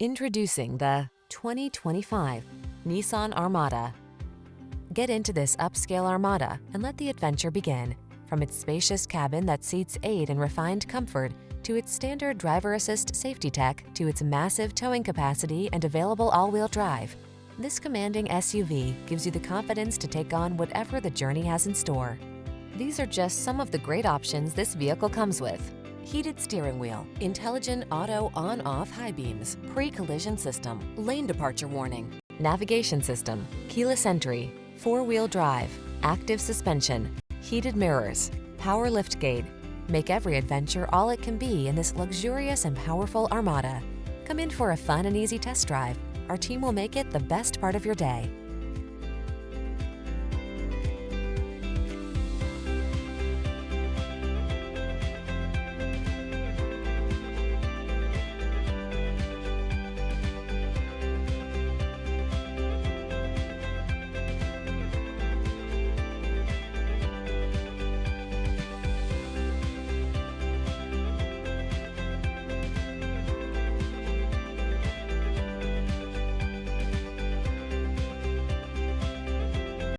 Introducing the 2025 Nissan Armada. Get into this upscale Armada and let the adventure begin. From its spacious cabin that seats 8 in refined comfort, to its standard driver assist safety tech, to its massive towing capacity and available all-wheel drive, this commanding SUV gives you the confidence to take on whatever the journey has in store. These are just some of the great options this vehicle comes with: heated steering wheel, intelligent auto on-off high beams, pre-collision system, lane departure warning, navigation system, keyless entry, 4-wheel drive, active suspension, heated mirrors, power liftgate. Make every adventure all it can be in this luxurious and powerful Armada. Come in for a fun and easy test drive. Our team will make it the best part of your day.